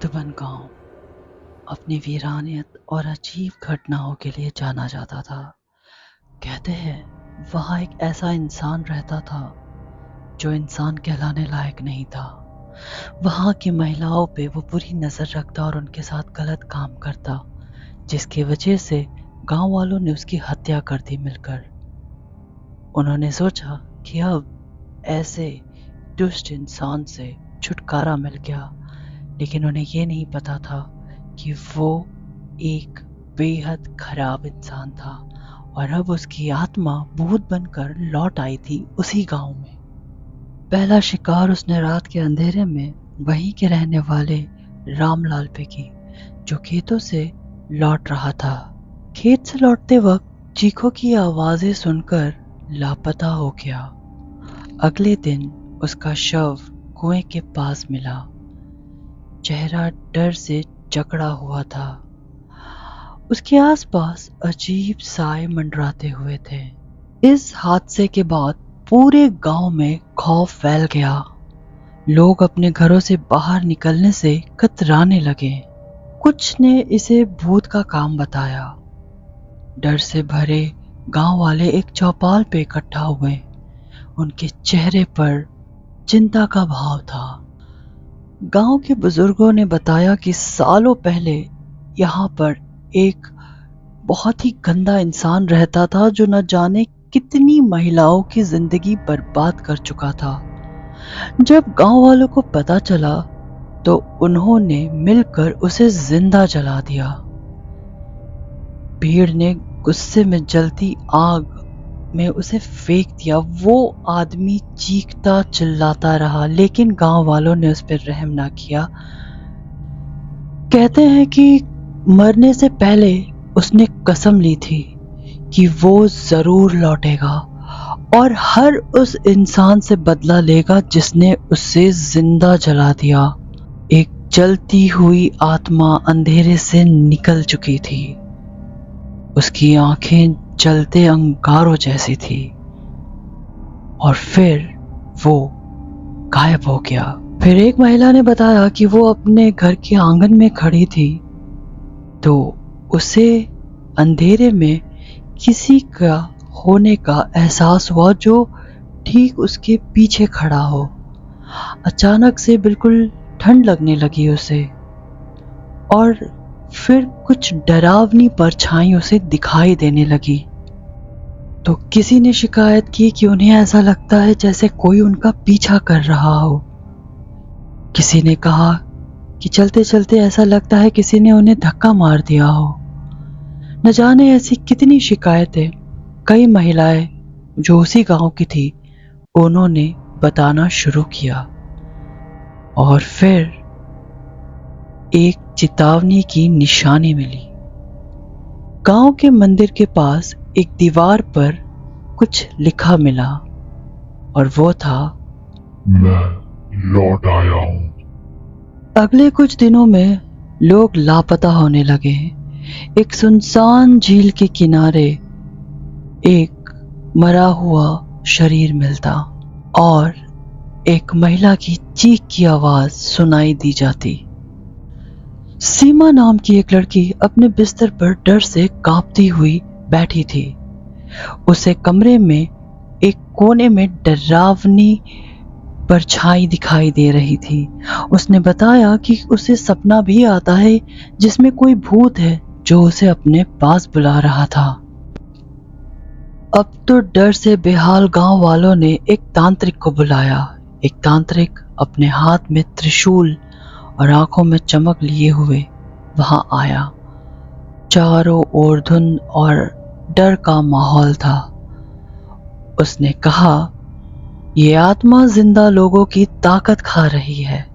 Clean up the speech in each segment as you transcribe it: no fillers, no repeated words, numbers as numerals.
बुधवन गांव अपनी वीरानियत और अजीब घटनाओं के लिए जाना जाता था। कहते हैं वहां एक ऐसा इंसान रहता था जो इंसान कहलाने लायक नहीं था। वहां की महिलाओं पे वो बुरी नजर रखता और उनके साथ गलत काम करता, जिसकी वजह से गांव वालों ने उसकी हत्या कर दी मिलकर। उन्होंने सोचा कि अब ऐसे दुष्ट इंसान से छुटकारा मिल गया, लेकिन उन्हें ये नहीं पता था कि वो एक बेहद खराब इंसान था और अब उसकी आत्मा भूत बनकर लौट आई थी उसी गांव में। पहला शिकार उसने रात के अंधेरे में वहीं के रहने वाले रामलाल पे की, जो खेतों से लौट रहा था। खेत से लौटते वक्त चीखों की आवाजें सुनकर लापता हो गया। अगले दिन उसका शव कुएं के पास मिला। चेहरा डर से जकड़ा हुआ था। उसके आसपास अजीब साए मंडराते हुए थे। इस हादसे के बाद पूरे गांव में खौफ फैल गया। लोग अपने घरों से बाहर निकलने से कतराने लगे। कुछ ने इसे भूत का काम बताया। डर से भरे गांव वाले एक चौपाल पे इकट्ठा हुए। उनके चेहरे पर चिंता का भाव था। गांव के बुजुर्गों ने बताया कि सालों पहले यहाँ पर एक बहुत ही गंदा इंसान रहता था जो न जाने कितनी महिलाओं की जिंदगी बर्बाद कर चुका था। जब गांव वालों को पता चला तो उन्होंने मिलकर उसे जिंदा जला दिया। भीड़ ने गुस्से में जलती आग में उसे फेंक दिया। वो आदमी चीखता चिल्लाता रहा, लेकिन गांव वालों ने उस पर रहम ना किया। कहते हैं कि मरने से पहले उसने कसम ली थी कि वो जरूर लौटेगा और हर उस इंसान से बदला लेगा जिसने उसे जिंदा जला दिया। एक जलती हुई आत्मा अंधेरे से निकल चुकी थी। उसकी आंखें जलते अंगारों जैसी थी और फिर वो गायब हो गया। फिर एक महिला ने बताया कि वो अपने घर के आंगन में खड़ी थी तो उसे अंधेरे में किसी का होने का एहसास हुआ जो ठीक उसके पीछे खड़ा हो। अचानक से बिल्कुल ठंड लगने लगी उसे और फिर कुछ डरावनी परछाई उसे दिखाई देने लगी। तो किसी ने शिकायत की कि उन्हें ऐसा लगता है जैसे कोई उनका पीछा कर रहा हो। किसी ने कहा कि चलते चलते ऐसा लगता है किसी ने उन्हें धक्का मार दिया हो। न जाने ऐसी कितनी शिकायतें। कई महिलाएं जो उसी गांव की थी उन्होंने बताना शुरू किया और फिर एक चेतावनी की निशानी मिली। गांव के मंदिर के पास एक दीवार पर कुछ लिखा मिला और वो था, मैं लौट आया हूँ। अगले कुछ दिनों में लोग लापता होने लगे। एक सुनसान झील के किनारे एक मरा हुआ शरीर मिलता और एक महिला की चीख की आवाज सुनाई दी जाती। सीमा नाम की एक लड़की अपने बिस्तर पर डर से कांपती हुई बैठी थी। उसे कमरे में एक कोने में डरावनी परछाई दिखाई दे रही थी। उसने बताया कि उसे सपना भी आता है जिसमें कोई भूत है जो उसे अपने पास बुला रहा था। अब तो डर से बेहाल गांव वालों ने एक तांत्रिक को बुलाया। एक तांत्रिक अपने हाथ में त्रिशूल और आंखों में चमक लिए हुए वहां आया। चारों ओर धुंध और डर का माहौल था। उसने कहा, ये आत्मा जिंदा लोगों की ताकत खा रही है।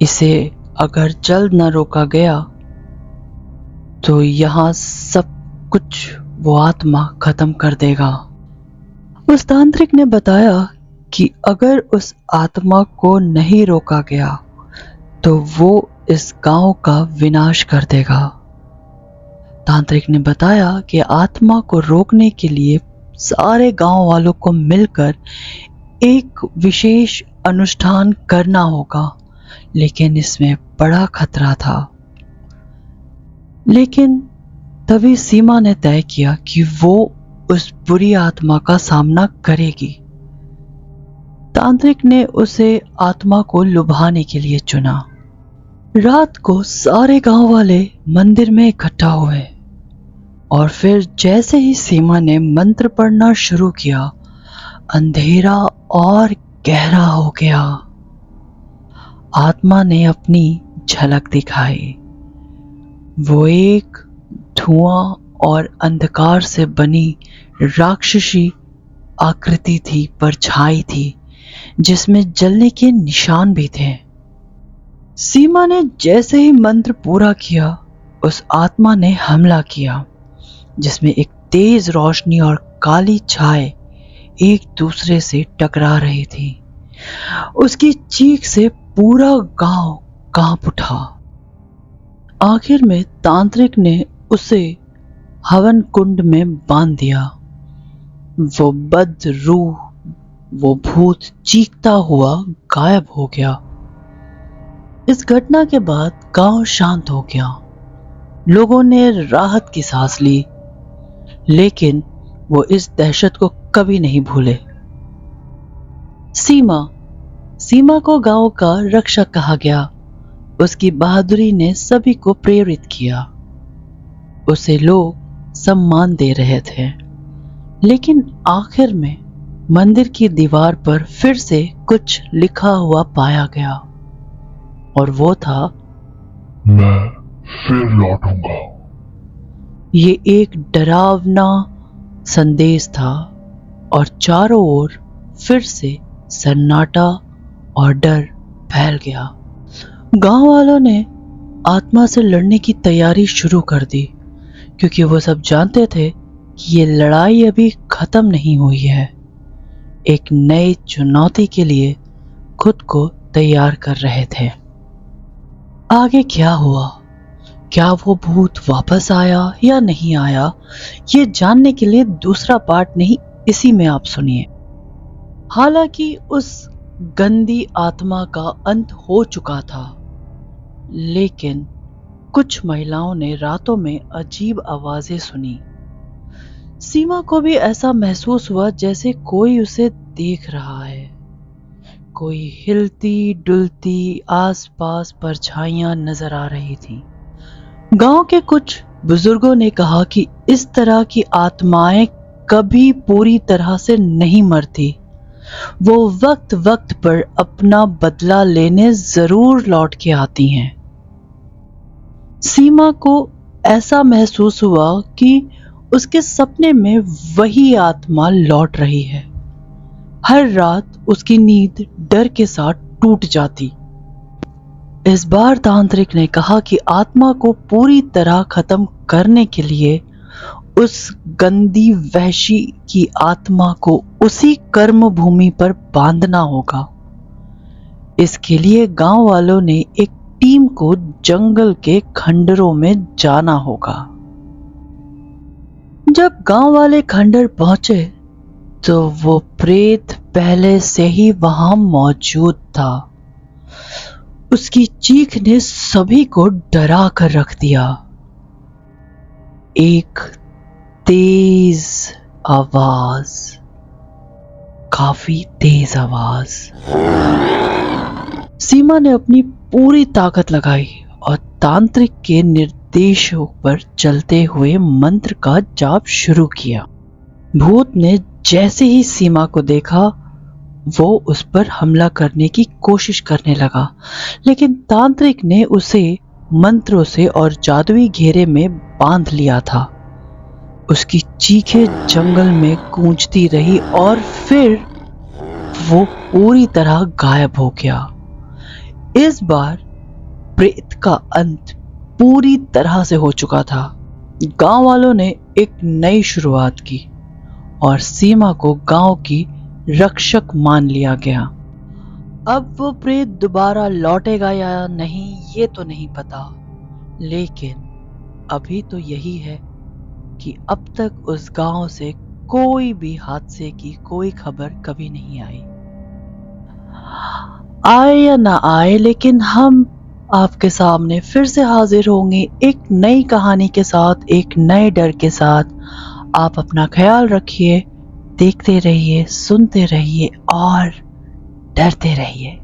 इसे अगर जल्द न रोका गया तो यहां सब कुछ वो आत्मा खत्म कर देगा। उस तांत्रिक ने बताया कि अगर उस आत्मा को नहीं रोका गया तो वो इस गांव का विनाश कर देगा। तांत्रिक ने बताया कि आत्मा को रोकने के लिए सारे गांव वालों को मिलकर एक विशेष अनुष्ठान करना होगा लेकिन इसमें बड़ा खतरा था। लेकिन तभी सीमा ने तय किया कि वो उस बुरी आत्मा का सामना करेगी। तांत्रिक ने उसे आत्मा को लुभाने के लिए चुना। रात को सारे गांव वाले मंदिर में इकट्ठा हुए और फिर जैसे ही सीमा ने मंत्र पढ़ना शुरू किया, अंधेरा और गहरा हो गया। आत्मा ने अपनी झलक दिखाई। वो एक धुआं और अंधकार से बनी राक्षसी आकृति थी, परछाई थी, जिसमें जलने के निशान भी थे। सीमा ने जैसे ही मंत्र पूरा किया, उस आत्मा ने हमला किया, जिसमें एक तेज रोशनी और काली छाया एक दूसरे से टकरा रही थी। उसकी चीख से पूरा गांव कांप उठा। आखिर में तांत्रिक ने उसे हवन कुंड में बांध दिया। वो बद्ध रूह, वो भूत चीखता हुआ गायब हो गया। इस घटना के बाद गांव शांत हो गया। लोगों ने राहत की सांस ली, लेकिन वो इस दहशत को कभी नहीं भूले। सीमा को गांव का रक्षक कहा गया। उसकी बहादुरी ने सभी को प्रेरित किया। उसे लोग सम्मान दे रहे थे। लेकिन आखिर में मंदिर की दीवार पर फिर से कुछ लिखा हुआ पाया गया, और वो था, मैं फिर लौटूंगा। ये एक डरावना संदेश था, और चारों ओर फिर से सन्नाटा और डर फैल गया। गांव वालों ने आत्मा से लड़ने की तैयारी शुरू कर दी, क्योंकि वो सब जानते थे कि ये लड़ाई अभी खत्म नहीं हुई है। एक नई चुनौती के लिए खुद को तैयार कर रहे थे। आगे क्या हुआ, क्या वो भूत वापस आया या नहीं आया, ये जानने के लिए दूसरा पार्ट नहीं, इसी में आप सुनिए। हालांकि उस गंदी आत्मा का अंत हो चुका था, लेकिन कुछ महिलाओं ने रातों में अजीब आवाजें सुनी। सीमा को भी ऐसा महसूस हुआ जैसे कोई उसे देख रहा है। कोई हिलती डुलती आसपास परछाइयां नजर आ रही थी। गांव के कुछ बुजुर्गों ने कहा कि इस तरह की आत्माएं कभी पूरी तरह से नहीं मरती। वो वक्त वक्त पर अपना बदला लेने जरूर लौट के आती हैं। सीमा को ऐसा महसूस हुआ कि उसके सपने में वही आत्मा लौट रही है। हर रात उसकी नींद डर के साथ टूट जाती। इस बार तांत्रिक ने कहा कि आत्मा को पूरी तरह खत्म करने के लिए उस गंदी वहशी की आत्मा को उसी कर्म भूमि पर बांधना होगा। इसके लिए गांव वालों ने एक टीम को जंगल के खंडरों में जाना होगा। जब गांव वाले खंडर पहुंचे तो वो प्रेत पहले से ही वहां मौजूद था। उसकी चीख ने सभी को डरा कर रख दिया। एक तेज आवाज, काफी तेज आवाज। सीमा ने अपनी पूरी ताकत लगाई और तांत्रिक के निर्देशों पर चलते हुए मंत्र का जाप शुरू किया। भूत ने जैसे ही सीमा को देखा, वो उस पर हमला करने की कोशिश करने लगा, लेकिन तांत्रिक ने उसे मंत्रों से और जादुई घेरे में बांध लिया था। उसकी चीखें जंगल में गूंजती रही और फिर वो पूरी तरह गायब हो गया। इस बार प्रेत का अंत पूरी तरह से हो चुका था। गांव वालों ने एक नई शुरुआत की और सीमा को गांव की रक्षक मान लिया गया। अब वो प्रेत दोबारा लौटेगा या नहीं ये तो नहीं पता, लेकिन अभी तो यही है कि अब तक उस गांव से कोई भी हादसे की कोई खबर कभी नहीं आई। आए या ना आए, लेकिन हम आपके सामने फिर से हाजिर होंगे एक नई कहानी के साथ, एक नए डर के साथ। आप अपना ख्याल रखिए, देखते रहिए, सुनते रहिए और डरते रहिए।